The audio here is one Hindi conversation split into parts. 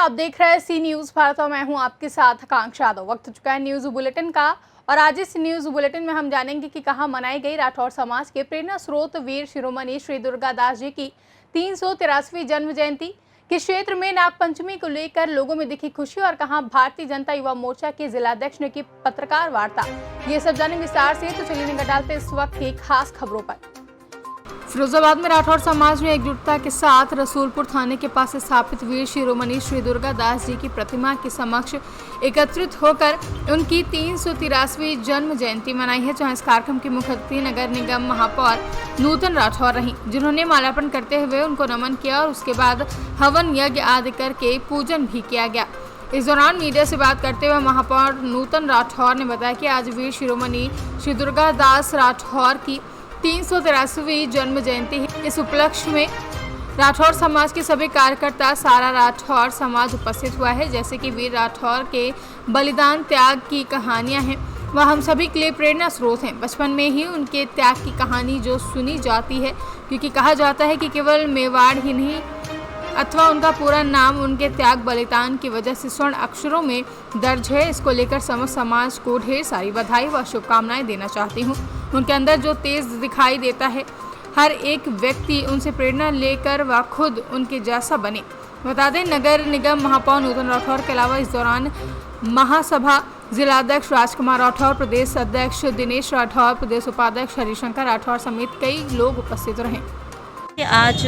आप देख रहे हैं सी न्यूज़ भारत और मैं हूं आपके साथ आकांक्षा यादव। वक्त हो चुका है न्यूज़ बुलेटिन का और आज इस न्यूज़ बुलेटिन में हम जानेंगे कि कहां मनाई गई राठौर समाज के प्रेरणा स्रोत वीर शिरोमणि श्री दुर्गादास जी की 383वीं जन्म जयंती। किस क्षेत्र में नागपंचमी को लेकर लोगों में दिखी खुशी और कहां भारतीय जनता युवा मोर्चा के जिलाध्यक्ष ने की पत्रकार वार्ता, ये सब जाने विस्तार से। तो चलिए नजर डालते इस वक्त की खास खबरों पर। फिरोजाबाद में राठौर समाज ने एकजुटता के साथ रसूलपुर थाने के पास स्थापित वीर शिरोमणि श्री दुर्गादास जी की प्रतिमा के समक्ष एकत्रित होकर उनकी 383वीं जन्म जयंती मनाई है, जहां इस कार्यक्रम की मुख्य अतिथि नगर निगम महापौर नूतन राठौर रही, जिन्होंने माल्यार्पण करते हुए उनको नमन किया और उसके बाद हवन यज्ञ आदि करके पूजन भी किया गया। इस दौरान मीडिया से बात करते हुए महापौर नूतन राठौर ने बताया कि आज वीर शिरोमणि श्री दुर्गादास राठौर की 383वीं जन्म जयंती है। इस उपलक्ष्य में राठौर समाज के सभी कार्यकर्ता, सारा राठौर समाज उपस्थित हुआ है। जैसे कि वीर राठौर के बलिदान त्याग की कहानियां हैं, वह हम सभी के लिए प्रेरणा स्रोत हैं। बचपन में ही उनके त्याग की कहानी जो सुनी जाती है, क्योंकि कहा जाता है कि केवल मेवाड़ ही नहीं अथवा उनका पूरा नाम उनके त्याग बलिदान की वजह से स्वर्ण अक्षरों में दर्ज है। इसको लेकर समस्त समाज को ढेर सारी बधाई व शुभकामनाएं देना चाहती हूँ। उनके अंदर जो तेज दिखाई देता है, हर एक व्यक्ति उनसे प्रेरणा लेकर व खुद उनके जैसा बने। बता दें, नगर निगम महापौर नूतन राठौर के अलावा इस दौरान महासभा जिलाध्यक्ष राजकुमार राठौर, प्रदेश अध्यक्ष दिनेश राठौर, प्रदेश उपाध्यक्ष हरिशंकर राठौर समेत कई लोग उपस्थित रहे। आज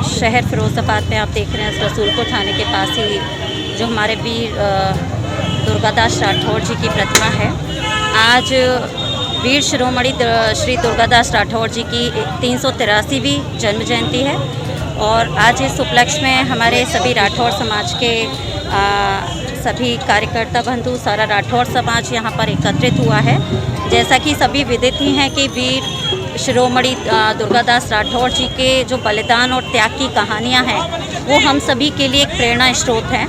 शहर फिरोजाबाद में आप देख रहे हैं, रसूलपुर थाने के पास ही जो हमारे वीर दुर्गादास राठौर जी की प्रतिमा है। आज वीर शिरोमणि श्री दुर्गादास राठौर जी की 383वीं जन्म जयंती है और आज इस उपलक्ष्य में हमारे सभी राठौर समाज के सभी कार्यकर्ता बंधु, सारा राठौर समाज यहाँ पर एकत्रित हुआ है। जैसा कि सभी विदित ही हैं कि वीर शिरोमणि दुर्गादास राठौर जी के जो बलिदान और त्याग की कहानियाँ हैं, वो हम सभी के लिए एक प्रेरणा स्रोत हैं।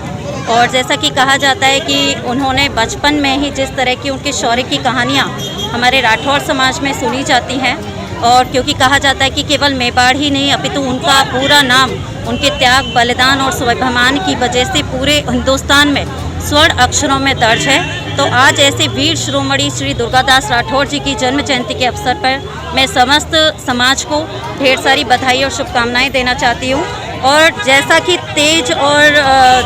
और जैसा कि कहा जाता है कि उन्होंने बचपन में ही जिस तरह की उनके शौर्य की कहानियाँ हमारे राठौर समाज में सुनी जाती हैं, और क्योंकि कहा जाता है कि केवल मेवाड़ ही नहीं अपितु उनका पूरा नाम उनके त्याग बलिदान और स्वाभिमान की वजह से पूरे हिंदुस्तान में स्वर्ण अक्षरों में दर्ज है। तो आज ऐसे वीर शिरोमणि श्री दुर्गादास राठौर जी की जन्म जयंती के अवसर पर मैं समस्त समाज को ढेर सारी बधाई और शुभकामनाएं देना चाहती हूँ। और जैसा कि तेज और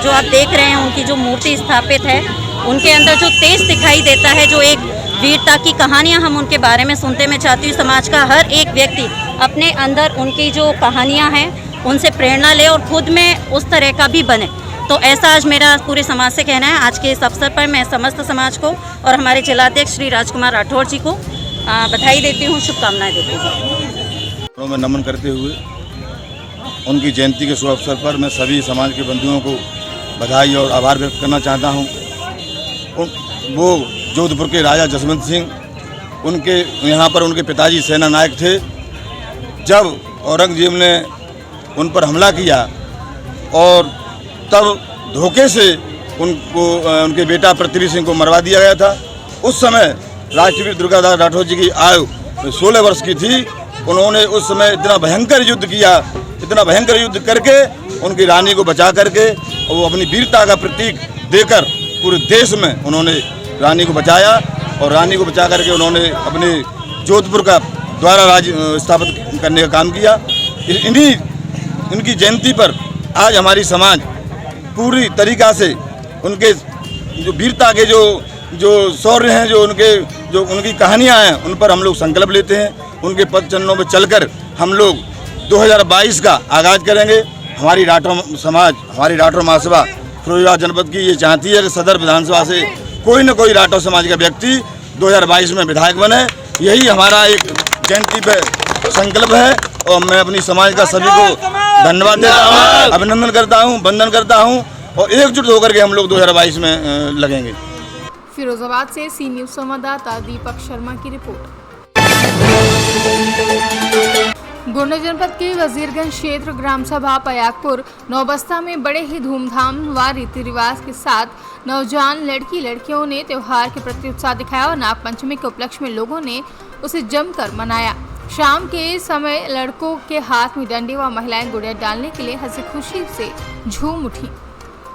जो आप देख रहे हैं उनकी जो मूर्ति स्थापित है, उनके अंदर जो तेज दिखाई देता है, जो एक वीरता की कहानियाँ हम उनके बारे में सुनते, मैं चाहती हूँ समाज का हर एक व्यक्ति अपने अंदर उनकी जो कहानियाँ हैं उनसे प्रेरणा ले और खुद में उस तरह का भी बने। तो ऐसा आज मेरा पूरे समाज से कहना है। आज के इस अवसर पर मैं समस्त समाज को और हमारे जिलाध्यक्ष श्री राजकुमार राठौर जी को बधाई देती हूँ, शुभकामनाएं देती हूँ। मैं नमन करते हुए उनकी जयंती के शुभ अवसर पर मैं सभी समाज के बंधुओं को बधाई और आभार व्यक्त करना चाहता हूँ। वो जोधपुर के राजा जसवंत सिंह, उनके यहाँ पर उनके पिताजी सेना नायक थे। जब औरंगजेब ने उन पर हमला किया और तब धोखे से उनको उनके बेटा पृथ्वी सिंह को मरवा दिया गया था। उस समय राष्ट्रवीर दुर्गादास राठौर जी की आयु 16 वर्ष की थी। उन्होंने उस समय इतना भयंकर युद्ध किया, इतना भयंकर युद्ध करके उनकी रानी को बचा करके और वो अपनी वीरता का प्रतीक देकर पूरे देश में उन्होंने रानी को बचाया और रानी को बचा करके उन्होंने अपने जोधपुर का द्वारा राज स्थापित करने का काम किया। इन्हीं उनकी जयंती पर आज हमारी समाज पूरी तरीक़ा से उनके जो वीरता के जो शौर्य हैं, जो उनकी कहानियां हैं, उन पर हम लोग संकल्प लेते हैं। उनके पद चिन्हों में चलकर हम लोग 2022 का आगाज़ करेंगे। हमारी राठौर समाज, हमारी राठौर महासभा फिरोजाबाद जनपद की ये चाहती है कि सदर विधानसभा से कोई न कोई राठौर समाज का व्यक्ति 2022 में विधायक बने। यही हमारा एक जयंती पे संकल्प है और मैं अपनी समाज का सभी को धन्यवाद देता हूँ, अभिनंदन करता हूँ, वंदन करता हूँ और एकजुट होकर के हम लोग 2022 में लगेंगे। फिरोजाबाद से सी न्यूज़ संवाददाता दीपक शर्मा की रिपोर्ट। गोंडा जनपद के वजीरगंज क्षेत्र ग्राम सभा पयागपुर नौबस्ता में बड़े ही धूमधाम व रीति रिवाज के साथ नौजवान लड़की लड़कियों ने त्योहार के प्रति उत्साह दिखाया और नागपंचमी के उपलक्ष्य में लोगों ने उसे जमकर मनाया। शाम के समय लड़कों के हाथ में डंडे व महिलाएं गुड़िया डालने के लिए हंसी खुशी से झूम उठी।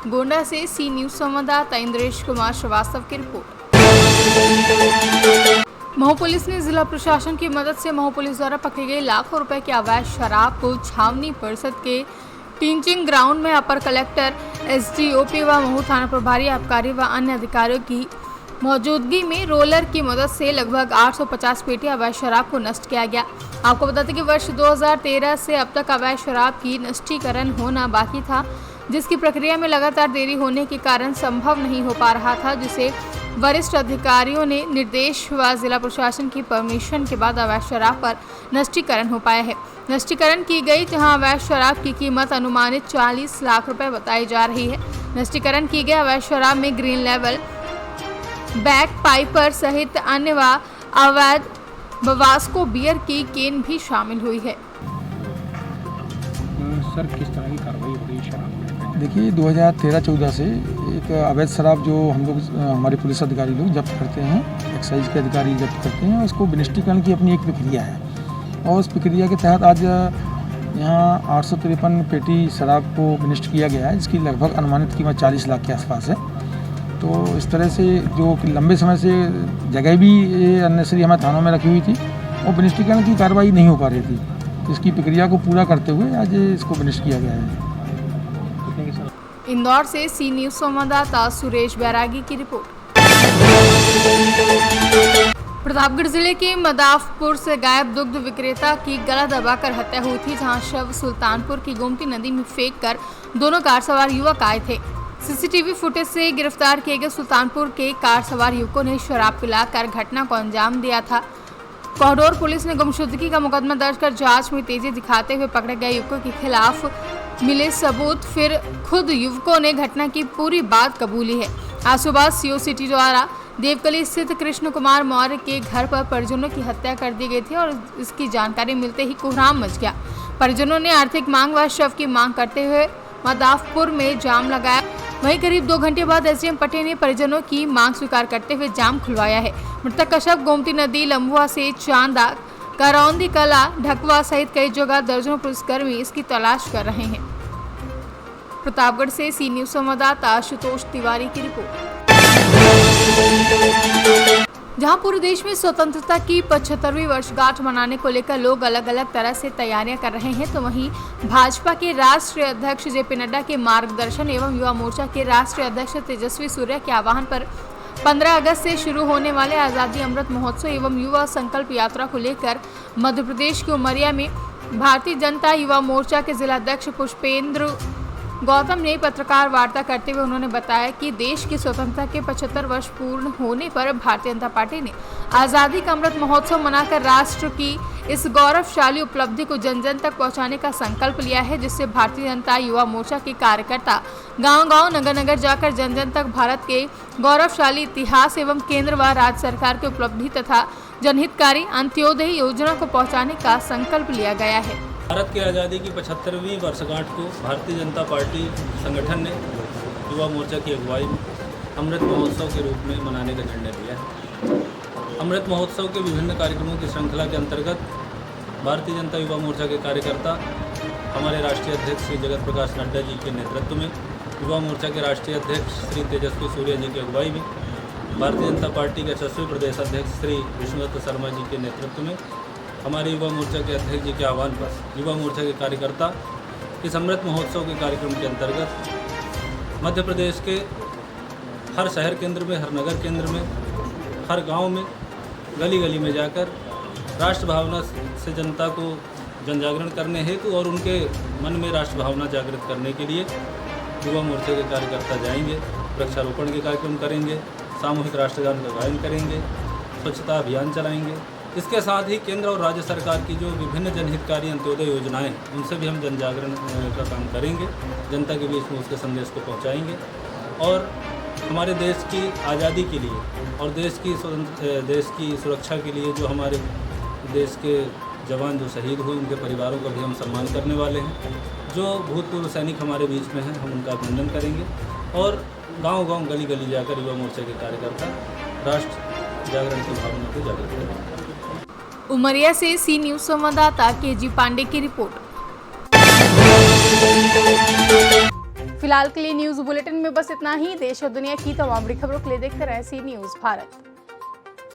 गोंडा से सी न्यूज संवाददाता इंद्रेश कुमार श्रीवास्तव की रिपोर्ट। मऊ पुलिस ने जिला प्रशासन की मदद से मऊ पुलिस द्वारा पकड़ी गई लाखों रुपए की अवैध शराब को छावनी परिषद के टीचिंग ग्राउंड में अपर कलेक्टर एसडीओपी व मऊ थाना प्रभारी आबकारी व अन्य अधिकारियों की मौजूदगी में रोलर की मदद से लगभग 850 पेटी अवैध शराब को नष्ट किया गया। आपको बता दें कि वर्ष 2013 से अब तक अवैध शराब की नष्टीकरण होना बाकी था, जिसकी प्रक्रिया में लगातार देरी होने के कारण संभव नहीं हो पा रहा था, जिसे वरिष्ठ अधिकारियों ने निर्देश व जिला प्रशासन की परमिशन के बाद अवैध शराब पर नष्टीकरण हो पाया है। नष्टीकरण की गई, जहां अवैध शराब की कीमत अनुमानित 40 लाख रुपए बताई जा रही है। नष्टीकरण की गई अवैध शराब में ग्रीन लेवल, बैक पाइपर सहित अन्य व अवैध बवास्को बियर की केन भी शामिल हुई है। सर, किस तरह की कार्रवाई हो रही है शराब? देखिए 2013-14 से एक अवैध शराब जो हम लोग हमारे पुलिस अधिकारी लोग जब्त करते हैं, एक्साइज के अधिकारी जब्त करते हैं, उसको विनिष्टीकरण की अपनी एक प्रक्रिया है और उस प्रक्रिया के तहत आज यहाँ 853 पेटी शराब को विनिष्ट किया गया है, जिसकी लगभग अनुमानित कीमत 40 लाख के आसपास है। तो इस तरह से जो कि लंबे समय से जगह भी अननेसरी हमारे थानों में रखी हुई थी और विनिष्टीकरण की कार्रवाई नहीं हो पा रही थी, तो इसकी प्रक्रिया को पूरा करते हुए आज इसको विनिष्ट किया गया है। इंदौर से सी न्यूज संवाददाता सुरेश बैरागी की रिपोर्ट। प्रतापगढ़ जिले के मदाफपुर से गायब दुग्ध विक्रेता की गला दबाकर हत्या हुई थी, जहां शव सुल्तानपुर की गोमती नदी में फेंककर दोनों कार सवार युवक आए थे। सीसीटीवी फुटेज से गिरफ्तार किए गए सुल्तानपुर के कार सवार युवकों ने शराब पिलाकर घटना को अंजाम दिया था। कोहडोर पुलिस ने गुमशुदगी का मुकदमा दर्ज कर जांच में तेजी दिखाते हुए पकड़े गए युवकों के खिलाफ मिले सबूत, फिर खुद युवकों ने घटना की पूरी बात कबूली है। आज सुबह सीओ सिटी द्वारा देवकली स्थित कृष्ण कुमार मौर्य के घर पर परिजनों की हत्या कर दी गई थी और इसकी जानकारी मिलते ही कोहराम मच गया। परिजनों ने आर्थिक मांग व शव की मांग करते हुए मदाफपुर में जाम लगाया। वहीं करीब 2 घंटे बाद एसडीएम पटेल ने परिजनों की मांग स्वीकार करते हुए जाम खुलवाया है। मृतक का शव गोमती नदी, लंबुआ से चांदा, करौंदी कला, ढकवा सहित कई जगह दर्जनों पुलिसकर्मी इसकी तलाश कर रहे हैं। प्रतापगढ़ से सी न्यूज संवाददाता आशुतोष तिवारी की रिपोर्ट। जहां पूरे देश में स्वतंत्रता की 75वीं वर्षगांठ मनाने को लेकर लोग अलग अलग तरह से तैयारियां कर रहे हैं, तो वहीं भाजपा के राष्ट्रीय अध्यक्ष जेपी नड्डा के मार्गदर्शन एवं युवा मोर्चा के राष्ट्रीय अध्यक्ष तेजस्वी सूर्या के आह्वान पर 15 अगस्त से शुरू होने वाले आज़ादी अमृत महोत्सव एवं युवा संकल्प यात्रा को लेकर मध्य प्रदेश के उमरिया में भारतीय जनता युवा मोर्चा के जिलाध्यक्ष पुष्पेंद्र गौतम ने पत्रकार वार्ता करते हुए उन्होंने बताया कि देश की स्वतंत्रता के 75 वर्ष पूर्ण होने पर भारतीय जनता पार्टी ने आज़ादी का अमृत महोत्सव मनाकर राष्ट्र की इस गौरवशाली उपलब्धि को जन जन तक पहुंचाने का संकल्प लिया है, जिससे भारतीय जनता युवा मोर्चा के कार्यकर्ता गांव-गांव, नगर-नगर जाकर जन जन तक भारत के गौरवशाली इतिहास एवं केंद्र व राज्य सरकार की उपलब्धि तथा जनहितकारी अंत्योदय योजना को पहुँचाने का संकल्प लिया गया है। भारत की आज़ादी की 75वीं वर्षगांठ को भारतीय जनता पार्टी संगठन ने युवा मोर्चा की अगुवाई में अमृत महोत्सव के रूप में मनाने का निर्णय लिया है। अमृत महोत्सव के विभिन्न कार्यक्रमों की श्रृंखला के अंतर्गत भारतीय जनता युवा मोर्चा के कार्यकर्ता हमारे राष्ट्रीय अध्यक्ष श्री जगत प्रकाश नड्डा जी के नेतृत्व में, युवा मोर्चा के राष्ट्रीय अध्यक्ष श्री तेजस्वी सूर्या जी की अगुवाई में, भारतीय जनता पार्टी के 6वें प्रदेश अध्यक्ष श्री विष्णुदत्त शर्मा जी के नेतृत्व में, हमारे युवा मोर्चा के अध्यक्ष जी के आह्वान पर युवा मोर्चा के कार्यकर्ता इस अमृत महोत्सव के कार्यक्रम के अंतर्गत मध्य प्रदेश के हर शहर केंद्र में, हर नगर केंद्र में, हर गांव में, गली गली में जाकर राष्ट्र भावना से जनता को जनजागरण करने हेतु और उनके मन में राष्ट्र भावना जागृत करने के लिए युवा मोर्चा के कार्यकर्ता जाएंगे, वृक्षारोपण के कार्यक्रम करेंगे, सामूहिक राष्ट्रगान का गायन करेंगे, स्वच्छता अभियान चलाएंगे। इसके साथ ही केंद्र और राज्य सरकार की जो विभिन्न जनहितकारी अंत्योदय योजनाएं, उनसे भी हम जनजागरण का काम करेंगे, जनता के बीच में उसके संदेश को पहुंचाएंगे और हमारे देश की आज़ादी के लिए और देश की सुरक्षा के लिए जो हमारे देश के जवान जो शहीद हुए, उनके परिवारों का भी हम सम्मान करने वाले हैं। जो भूतपूर्व सैनिक हमारे बीच में हैं, हम उनका अभिनंदन करेंगे और गांव-गांव, गली-गली जाकर युवा मोर्चा के कार्यकर्ता राष्ट्र जागरण की भावना को जागृत करेंगे। उमरिया से सी न्यूज संवाददाता केजी पांडे की रिपोर्ट। फिलहाल के लिए न्यूज बुलेटिन में बस इतना ही। देश और दुनिया की तमाम बड़ी खबरों के लिए देखते रहे सी न्यूज भारत।